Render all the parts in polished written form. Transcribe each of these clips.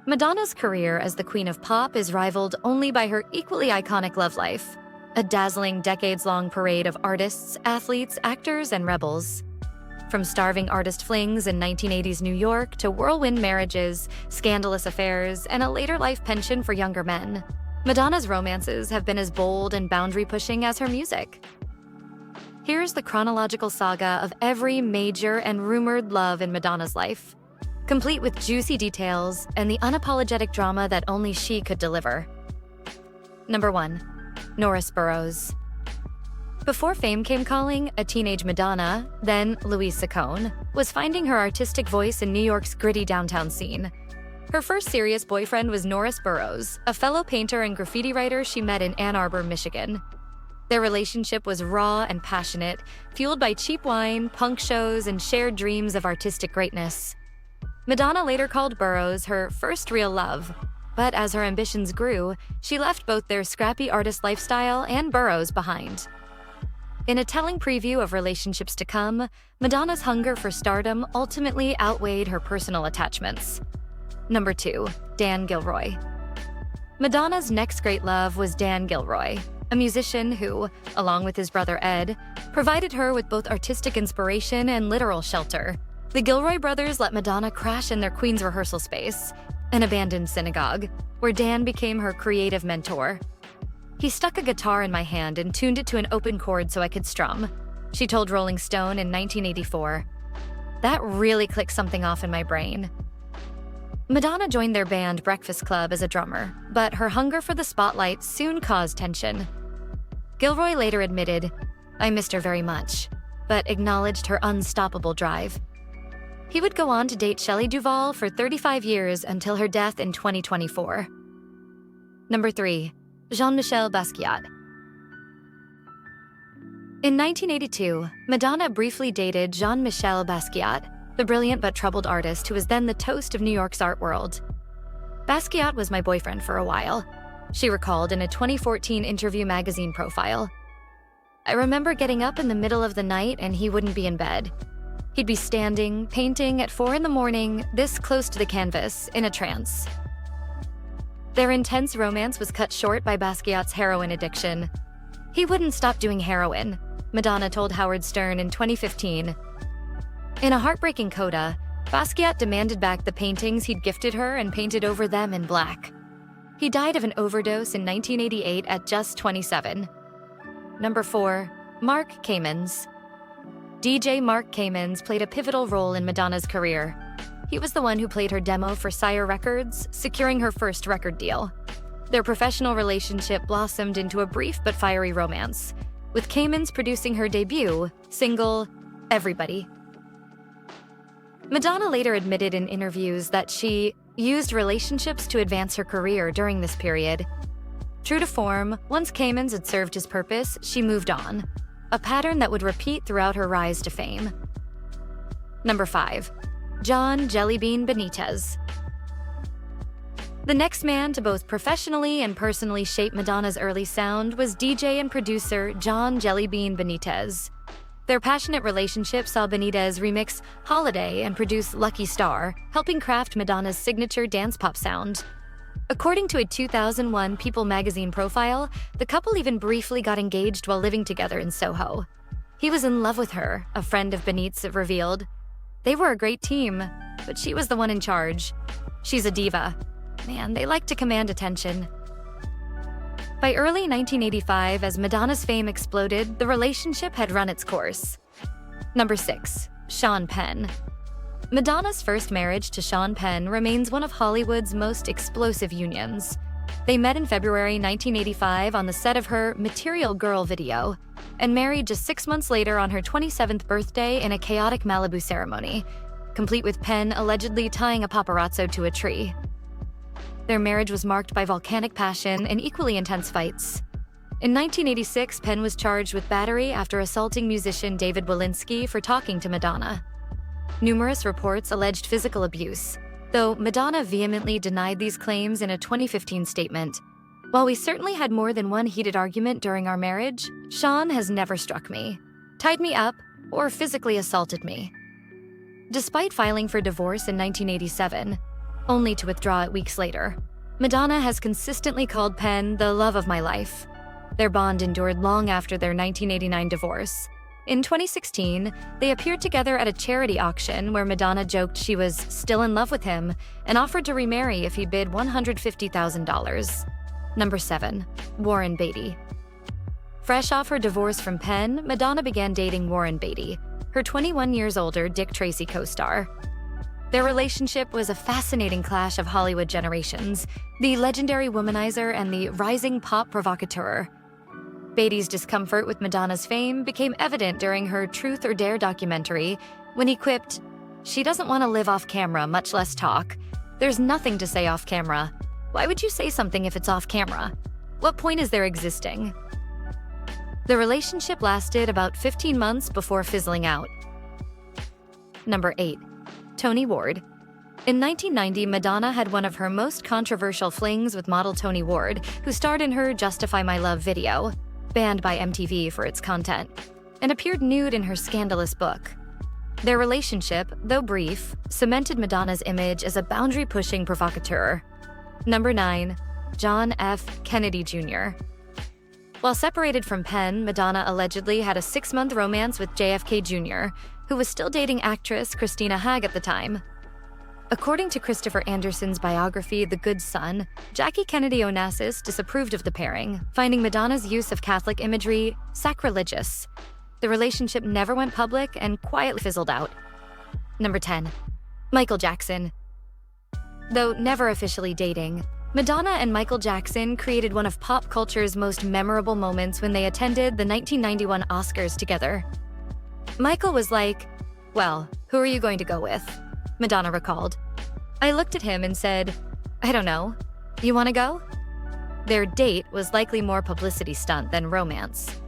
Madonna's career as the Queen of Pop is rivaled only by her equally iconic love life, a dazzling decades-long parade of artists, athletes, actors, and rebels. From starving artist flings in 1980s New York to whirlwind marriages, scandalous affairs, and a later-life penchant for younger men, Madonna's romances have been as bold and boundary-pushing as her music. Here's the chronological saga of every major and rumored love in Madonna's life, complete with juicy details and the unapologetic drama that only she could deliver. Number 1. Norris Burroughs. Before fame came calling, a teenage Madonna, then Louise Saccone, was finding her artistic voice in New York's gritty downtown scene. Her first serious boyfriend was Norris Burroughs, a fellow painter and graffiti writer she met in Ann Arbor, Michigan. Their relationship was raw and passionate, fueled by cheap wine, punk shows, and shared dreams of artistic greatness. Madonna later called Burroughs her first real love, but as her ambitions grew, she left both their scrappy artist lifestyle and Burroughs behind. In a telling preview of relationships to come, Madonna's hunger for stardom ultimately outweighed her personal attachments. Number 2. Dan Gilroy. Madonna's next great love was Dan Gilroy, a musician who, along with his brother Ed, provided her with both artistic inspiration and literal shelter. The Gilroy brothers let Madonna crash in their Queen's rehearsal space, an abandoned synagogue, where Dan became her creative mentor. "He stuck a guitar in my hand and tuned it to an open chord so I could strum," she told Rolling Stone in 1984. "That really clicked something off in my brain." Madonna joined their band Breakfast Club as a drummer, but her hunger for the spotlight soon caused tension. Gilroy later admitted, "I missed her very much," but acknowledged her unstoppable drive. He would go on to date Shelley Duvall for 35 years until her death in 2024. Number 3. Jean-Michel Basquiat. In 1982, Madonna briefly dated Jean-Michel Basquiat, the brilliant but troubled artist who was then the toast of New York's art world. "Basquiat was my boyfriend for a while," she recalled in a 2014 Interview magazine profile. "I remember getting up in the middle of the night and he wouldn't be in bed. He'd be standing, painting at 4 a.m, this close to the canvas, in a trance." Their intense romance was cut short by Basquiat's heroin addiction. "He wouldn't stop doing heroin," Madonna told Howard Stern in 2015. In a heartbreaking coda, Basquiat demanded back the paintings he'd gifted her and painted over them in black. He died of an overdose in 1988 at just 27. Number 4. Mark Kamens. DJ Mark Kamens played a pivotal role in Madonna's career. He was the one who played her demo for Sire Records, securing her first record deal. Their professional relationship blossomed into a brief but fiery romance, with Kamens producing her debut single, Everybody. Madonna later admitted in interviews that she used relationships to advance her career during this period. True to form, once Kamens had served his purpose, she moved on, a pattern that would repeat throughout her rise to fame. Number 5. John Jellybean Benitez. The next man to both professionally and personally shape Madonna's early sound was DJ and producer John Jellybean Benitez. Their passionate relationship saw Benitez remix Holiday and produce Lucky Star, helping craft Madonna's signature dance pop sound. According to a 2001 People magazine profile, the couple even briefly got engaged while living together in Soho. He was in love with her, a friend of Benitez revealed. They were a great team, but she was the one in charge. She's a diva. Man, they like to command attention. By early 1985, as Madonna's fame exploded, the relationship had run its course. Number 6. Sean Penn. Madonna's first marriage to Sean Penn remains one of Hollywood's most explosive unions. They met in February 1985 on the set of her Material Girl video, and married just 6 months later on her 27th birthday in a chaotic Malibu ceremony, complete with Penn allegedly tying a paparazzo to a tree. Their marriage was marked by volcanic passion and equally intense fights. In 1986, Penn was charged with battery after assaulting musician David Walensky for talking to Madonna. Numerous reports alleged physical abuse, though Madonna vehemently denied these claims in a 2015 statement. "While we certainly had more than one heated argument during our marriage, Sean has never struck me, tied me up, or physically assaulted me." Despite filing for divorce in 1987, only to withdraw it weeks later. Madonna has consistently called Penn the love of my life. Their bond endured long after their 1989 divorce. In 2016, they appeared together at a charity auction where Madonna joked she was still in love with him and offered to remarry if he bid $150,000. Number 7. Warren Beatty. Fresh off her divorce from Penn, Madonna began dating Warren Beatty, her 21 years older Dick Tracy co-star. Their relationship was a fascinating clash of Hollywood generations, the legendary womanizer and the rising pop provocateur. Beatty's discomfort with Madonna's fame became evident during her Truth or Dare documentary when he quipped, "She doesn't want to live off camera, much less talk. There's nothing to say off camera. Why would you say something if it's off camera? What point is there existing?" The relationship lasted about 15 months before fizzling out. Number 8. Toni Ward. In 1990, Madonna had one of her most controversial flings with model Toni Ward, who starred in her Justify My Love video, banned by MTV for its content, and appeared nude in her scandalous book. Their relationship, though brief, cemented Madonna's image as a boundary-pushing provocateur. Number 9. John F. Kennedy Jr. While separated from Penn, Madonna allegedly had a 6-month romance with JFK Jr., who was still dating actress Christina Haag at the time. According to Christopher Anderson's biography, The Good Son, Jackie Kennedy Onassis disapproved of the pairing, finding Madonna's use of Catholic imagery sacrilegious. The relationship never went public and quietly fizzled out. Number 10. Michael Jackson. Though never officially dating, Madonna and Michael Jackson created one of pop culture's most memorable moments when they attended the 1991 Oscars together. Michael was like, "Well, who are you going to go with?" Madonna recalled. "I looked at him and said, I don't know. You want to go?" Their date was likely more publicity stunt than romance.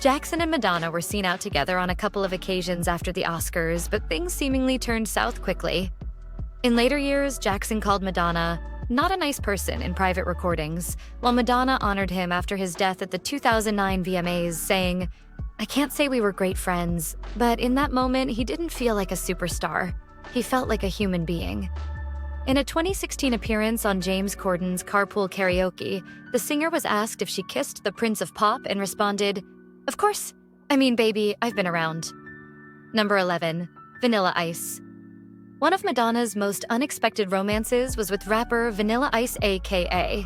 Jackson and Madonna were seen out together on a couple of occasions after the Oscars, but things seemingly turned south quickly. In later years, Jackson called Madonna not a nice person in private recordings, while Madonna honored him after his death at the 2009 VMAs, saying, "I can't say we were great friends, but in that moment, he didn't feel like a superstar. He felt like a human being." In a 2016 appearance on James Corden's Carpool Karaoke, the singer was asked if she kissed the Prince of Pop and responded, "Of course. I mean, baby, I've been around." Number 11. Vanilla Ice. One of Madonna's most unexpected romances was with rapper Vanilla Ice aka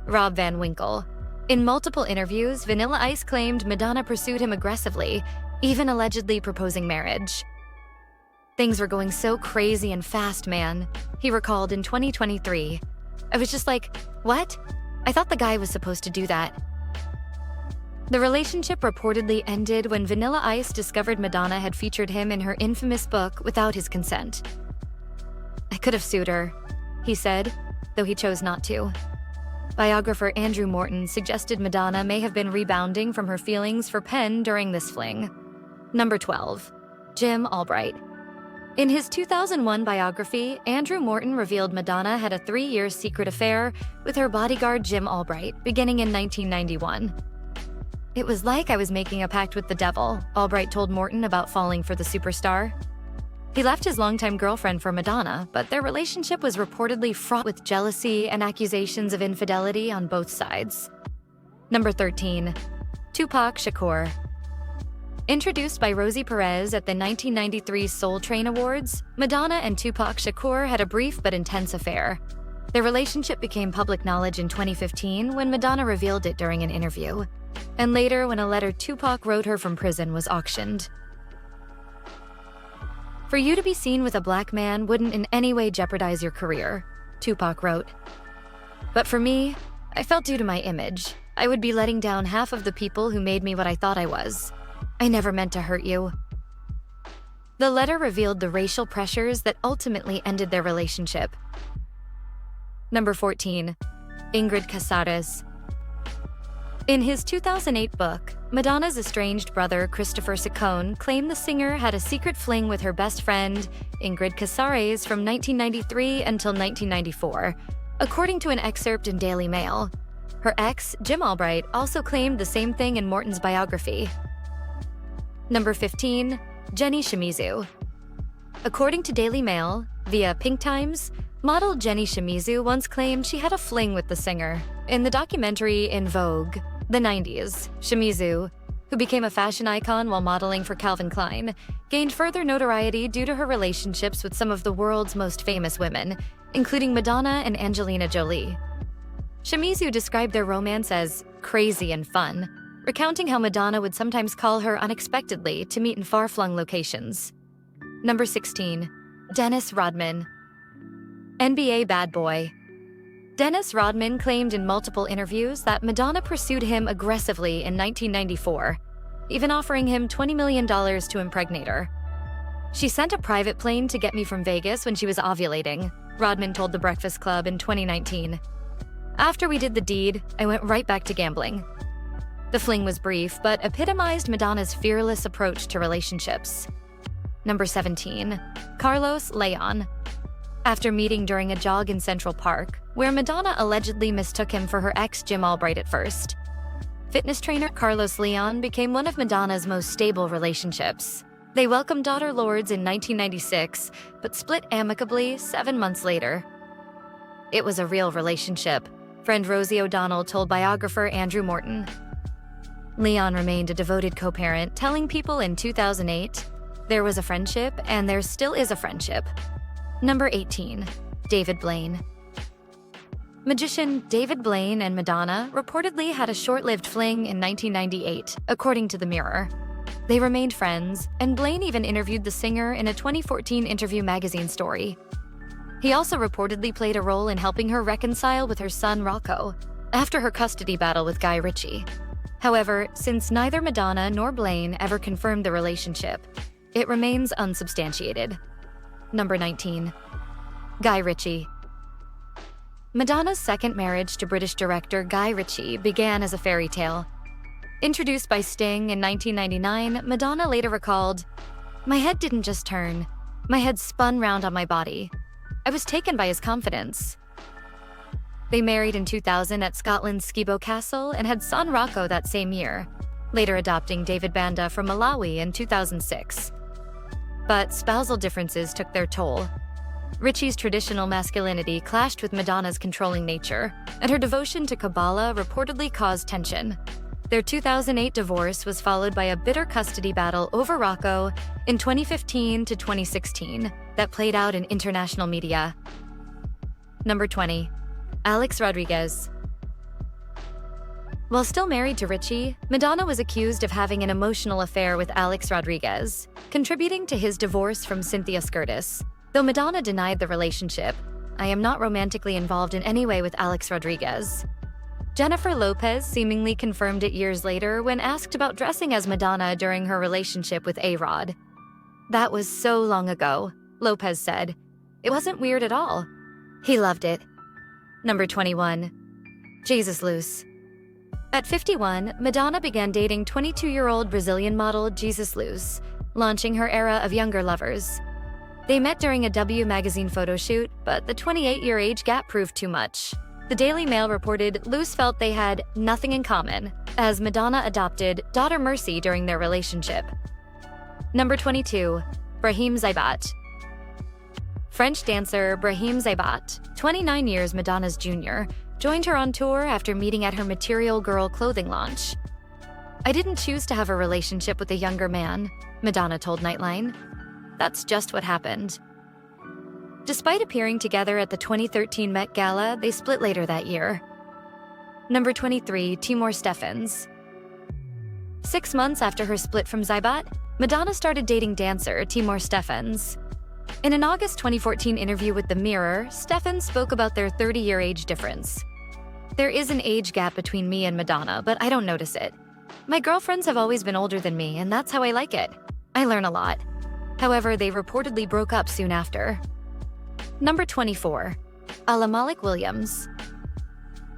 Rob Van Winkle. In multiple interviews, Vanilla Ice claimed Madonna pursued him aggressively, even allegedly proposing marriage. "Things were going so crazy and fast, man," he recalled in 2023. "I was just like, what? I thought the guy was supposed to do that." The relationship reportedly ended when Vanilla Ice discovered Madonna had featured him in her infamous book without his consent. "I could have sued her," he said, though he chose not to. Biographer Andrew Morton suggested Madonna may have been rebounding from her feelings for Penn during this fling. Number 12. Jim Albright. In his 2001 biography, Andrew Morton revealed Madonna had a 3-year secret affair with her bodyguard Jim Albright, beginning in 1991. "It was like I was making a pact with the devil," Albright told Morton about falling for the superstar. He left his longtime girlfriend for Madonna, but their relationship was reportedly fraught with jealousy and accusations of infidelity on both sides. Number 13. Tupac Shakur. Introduced by Rosie Perez at the 1993 Soul Train Awards, Madonna and Tupac Shakur had a brief but intense affair. Their relationship became public knowledge in 2015 when Madonna revealed it during an interview, and later when a letter Tupac wrote her from prison was auctioned. "For you to be seen with a black man wouldn't in any way jeopardize your career," Tupac wrote. "But for me, I felt due to my image, I would be letting down half of the people who made me what I thought I was. I never meant to hurt you." The letter revealed the racial pressures that ultimately ended their relationship. Number 14. Ingrid Casares. In his 2008 book, Madonna's estranged brother Christopher Saccone claimed the singer had a secret fling with her best friend, Ingrid Casares, from 1993 until 1994, according to an excerpt in Daily Mail. Her ex, Jim Albright, also claimed the same thing in Morton's biography. Number 15. Jenny Shimizu. According to Daily Mail, via Pink Times, Model Jenny Shimizu once claimed she had a fling with the singer. In the documentary In Vogue, the 90s, Shimizu, who became a fashion icon while modeling for Calvin Klein, gained further notoriety due to her relationships with some of the world's most famous women, including Madonna and Angelina Jolie. Shimizu described their romance as crazy and fun, recounting how Madonna would sometimes call her unexpectedly to meet in far-flung locations. Number 16. Dennis Rodman. NBA bad boy. Dennis Rodman claimed in multiple interviews that Madonna pursued him aggressively in 1994, even offering him $20 million to impregnate her. "She sent a private plane to get me from Vegas when she was ovulating," Rodman told The Breakfast Club in 2019. "After we did the deed, I went right back to gambling." The fling was brief, but epitomized Madonna's fearless approach to relationships. Number 17. Carlos Leon. After meeting during a jog in Central Park, where Madonna allegedly mistook him for her ex Jim Albright at first, fitness trainer Carlos Leon became one of Madonna's most stable relationships. They welcomed daughter Lourdes in 1996, but split amicably 7 months later. "It was a real relationship," friend Rosie O'Donnell told biographer Andrew Morton. Leon remained a devoted co-parent, telling people in 2008, "There was a friendship, and there still is a friendship." Number 18. David Blaine. Magician David Blaine and Madonna reportedly had a short-lived fling in 1998, according to The Mirror. They remained friends, and Blaine even interviewed the singer in a 2014 Interview magazine story. He also reportedly played a role in helping her reconcile with her son Rocco after her custody battle with Guy Ritchie. However, since neither Madonna nor Blaine ever confirmed the relationship, it remains unsubstantiated. Number 19. Guy Ritchie. Madonna's second marriage to British director Guy Ritchie began as a fairy tale. Introduced by Sting in 1999, Madonna later recalled, "My head didn't just turn. My head spun round on my body. I was taken by his confidence." They married in 2000 at Scotland's Skibo Castle and had son Rocco that same year, later adopting David Banda from Malawi in 2006. But spousal differences took their toll. Ritchie's traditional masculinity clashed with Madonna's controlling nature, and her devotion to Kabbalah reportedly caused tension. Their 2008 divorce was followed by a bitter custody battle over Rocco in 2015 to 2016 that played out in international media. Number 20. Alex Rodriguez. While still married to Ritchie, Madonna was accused of having an emotional affair with Alex Rodriguez, contributing to his divorce from Cynthia Scurtis. Though Madonna denied the relationship, "I am not romantically involved in any way with Alex Rodriguez." Jennifer Lopez seemingly confirmed it years later when asked about dressing as Madonna during her relationship with A-Rod. "That was so long ago," Lopez said. "It wasn't weird at all. He loved it." Number 21. Jesus Luz. At 51, Madonna began dating 22-year-old Brazilian model Jesus Luz, launching her era of younger lovers. They met during a W magazine photo shoot, but the 28-year age gap proved too much. The Daily Mail reported Luz felt they had nothing in common, as Madonna adopted daughter Mercy during their relationship. Number 22. Brahim Zaibat. French dancer Brahim Zaibat, 29 years Madonna's junior, joined her on tour after meeting at her Material Girl clothing launch. "I didn't choose to have a relationship with a younger man," Madonna told Nightline. "That's just what happened." Despite appearing together at the 2013 Met Gala, they split later that year. Number 23. Timur Steffens. 6 months after her split from Zaibat, Madonna started dating dancer Timur Steffens. In an August 2014 interview with The Mirror, Steffens spoke about their 30-year age difference. "There is an age gap between me and Madonna, but I don't notice it. My girlfriends have always been older than me, and that's how I like it. I learn a lot." However, they reportedly broke up soon after. Number 24. Alamalik Williams.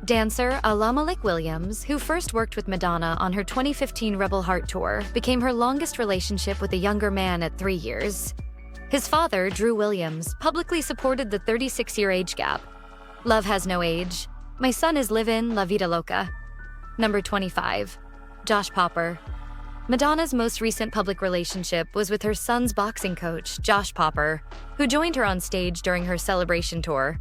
Dancer Alamalik Williams, who first worked with Madonna on her 2015 Rebel Heart tour, became her longest relationship with a younger man at 3 years. His father, Drew Williams, publicly supported the 36-year age gap. "Love has no age. My son is livin' la vida loca." Number 25. Josh Popper. Madonna's most recent public relationship was with her son's boxing coach, Josh Popper, who joined her on stage during her celebration tour.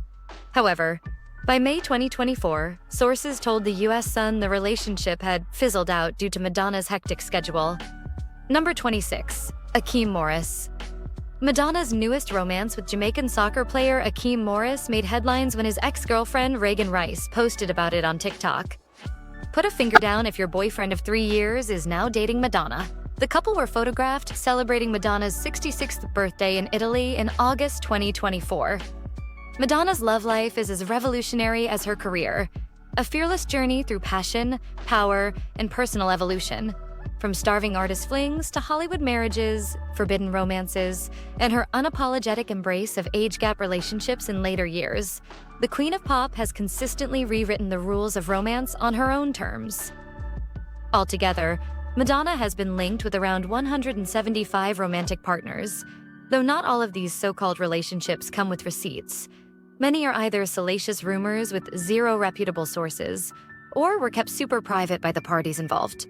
However, by May 2024, sources told the US Sun the relationship had fizzled out due to Madonna's hectic schedule. Number 26. Akeem Morris. Madonna's newest romance with Jamaican soccer player Akeem Morris made headlines when his ex-girlfriend Reagan Rice posted about it on TikTok. Put a finger down if your boyfriend of 3 years is now dating Madonna. The couple were photographed celebrating Madonna's 66th birthday in Italy in August 2024. Madonna's love life is as revolutionary as her career, a fearless journey through passion, power, and personal evolution. From starving artist flings to Hollywood marriages, forbidden romances, and her unapologetic embrace of age gap relationships in later years, the Queen of Pop has consistently rewritten the rules of romance on her own terms. Altogether, Madonna has been linked with around 175 romantic partners, though not all of these so-called relationships come with receipts. Many are either salacious rumors with zero reputable sources, or were kept super private by the parties involved.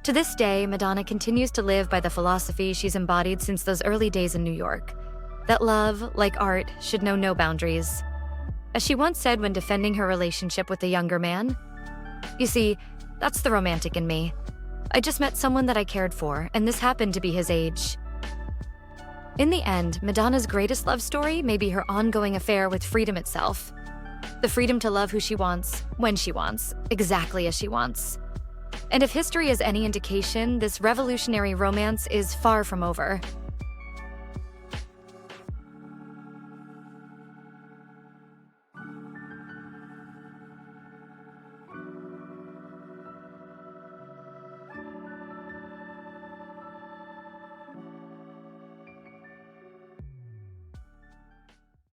To this day, Madonna continues to live by the philosophy she's embodied since those early days in New York, that love, like art, should know no boundaries. As she once said when defending her relationship with a younger man, "You see, that's the romantic in me. I just met someone that I cared for, and this happened to be his age." In the end, Madonna's greatest love story may be her ongoing affair with freedom itself. The freedom to love who she wants, when she wants, exactly as she wants. And if history is any indication, this revolutionary romance is far from over.